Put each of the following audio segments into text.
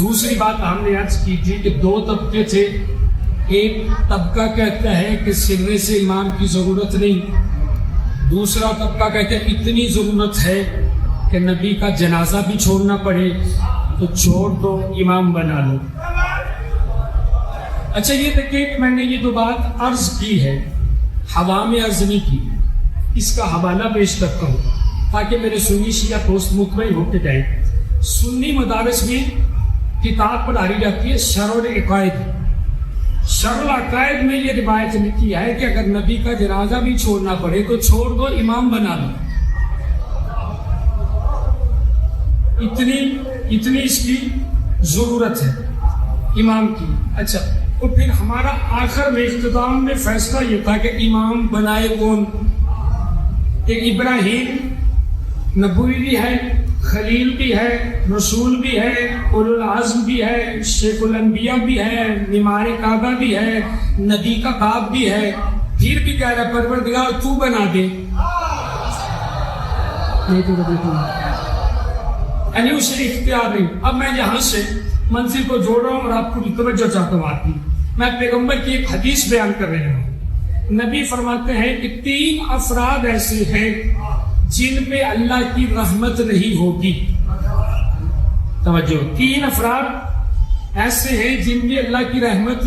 دوسری بات ہم نے عرض کی تھی کہ دو طبقے تھے. ایک طبقہ کہتا ہے کہ سرے سے امام کی ضرورت نہیں. دوسرا طبقہ کہتا ہے اتنی ضرورت ہے کہ نبی کا جنازہ بھی چھوڑنا پڑے تو چھوڑ دو، امام بنا لو. اچھا یہ دیکھیں کہ میں نے یہ دو بات عرض کی ہے، ہوا میں عرض نہیں کی. اس کا حوالہ پیش کرتا ہوں تاکہ میرے سنی شیعہ دوست مطمئن ہو کے جائیں. سنی مدارس میں کتاب پڑھائی جاتی ہے شرح العقائد. شرح العقائد میں یہ روایت لکھی ہے کہ اگر نبی کا جنازہ بھی چھوڑنا پڑے تو چھوڑ دو، امام بنا دو. اتنی اس کی ضرورت ہے امام کی. اچھا تو پھر ہمارا آخر میں اختتام میں فیصلہ یہ تھا کہ امام بنائے کون. ایک ابراہیم نبوی بھی ہے، خلیل بھی ہے، رسول بھی ہے، اولو العزم بھی ہے، شیخ الانبیاء بھی ہے، معمار کعبہ بھی ہے، نبی کا باپ بھی ہے. پھر بھی کہہ رہا پروردگار تو بنا دے. یعنی اسے اختیار نہیں. اب میں یہاں سے منزل کو جوڑ رہا ہوں اور آپ کو بھی توجہ چاہتا ہوں. آتی میں پیغمبر کی ایک حدیث بیان کر رہا ہوں. نبی فرماتے ہیں کہ 3 افراد ایسے ہیں جن پہ اللہ کی رحمت نہیں ہوگی. توجہ، 3 افراد ایسے ہیں جن پہ اللہ کی رحمت.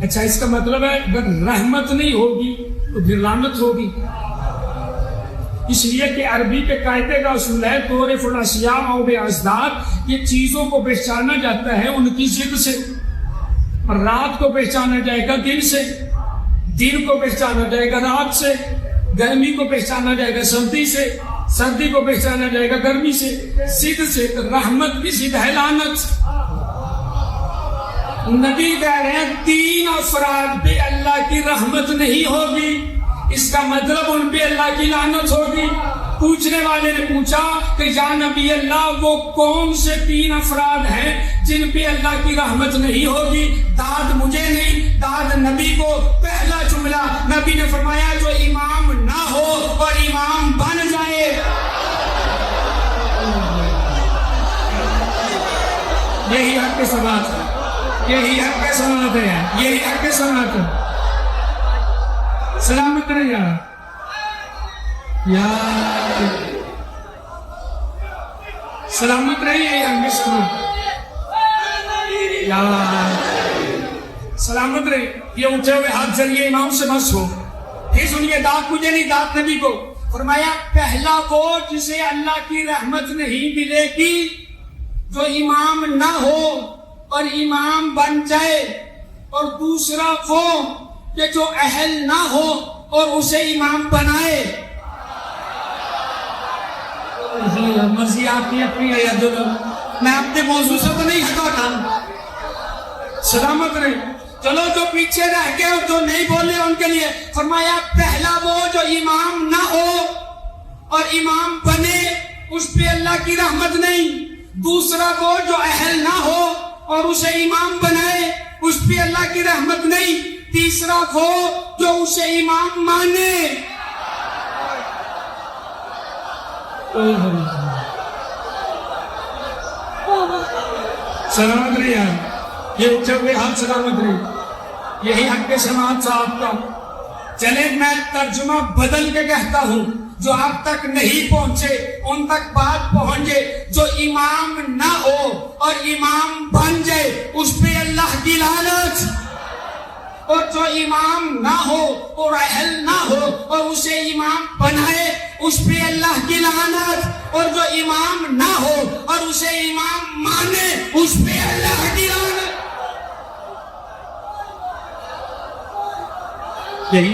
اچھا اس کا مطلب ہے اگر رحمت نہیں ہوگی تو پھر لعنت ہوگی. اس لیے کہ عربی کے قاعدے کا اصول ہے تعرف الاشیاء او بازداد. یہ چیزوں کو پہچانا جاتا ہے ان کی ضد سے. اور رات کو پہچانا جائے گا دن سے، دن کو پہچانا جائے گا رات سے، گرمی کو پہچانا جائے گا سردی سے، سردی کو پہچانا جائے گا گرمی سے. ضد سے رحمت کی ضد ہے لعنت. نبی کہہ رہے ہیں 3 افراد پہ اللہ کی رحمت نہیں ہوگی، اس کا مطلب ان پہ اللہ کی لعنت ہوگی. پوچھنے والے نے پوچھا کہ یا نبی اللہ وہ کون سے 3 افراد ہیں جن پہ اللہ کی رحمت نہیں ہوگی؟ داد مجھے نہیں، داد نبی کو. پہلا جملہ نبی نے فرمایا جو امام نہ ہو اور امام بن جائے. یہی حق کے سماعت ہے، یہی حق کے سماعت ہے، یہی حق کے سماعت ہے. سلامت رہے یار، سلامت رہیے یار، سلامت رہیے. یہ اٹھے ہوئے ہاتھ ذریعے امام سے بس ہو. پھر سنیے، داد مجھے نہیں داد نبی کو. فرمایا پہلا وہ جسے اللہ کی رحمت نہیں ملے گی جو امام نہ ہو اور امام بن جائے، اور دوسرا وہ کہ جو اہل نہ ہو اور اسے امام بنائے. مرضی آپ کی اپنی ہے. میں اپنے موضوع سے تو نہیں ہٹا. سلامت رہے. چلو جو پیچھے رہ گئے اور جو نہیں بولے ان کے لیے فرمایا پہلا وہ جو امام نہ ہو اور امام بنے اس پہ اللہ کی رحمت نہیں. دوسرا وہ جو اہل نہ ہو اور اسے امام بنائے اس پہ اللہ کی رحمت نہیں. تیسرا وہ جو اسے امام مانے. سلامت رہی یار، یہ اٹھے ہوئے ہاتھ سلامت رہی. یہی حق کے سماعت صاحب کا. چلے میں ترجمہ بدل کے کہتا ہوں، جو آپ تک نہیں پہنچے ان تک بات پہنچے. جو امام نہ ہو اور امام بن جائے اس پہ اللہ کی لعنت، اور جو امام نہ ہو اور اہل نہ ہو اور اسے امام بنائے اس پہ اللہ کی لعنت، اور جو امام نہ ہو اور اسے امام مانے اس پہ اللہ کی لعنت. یہی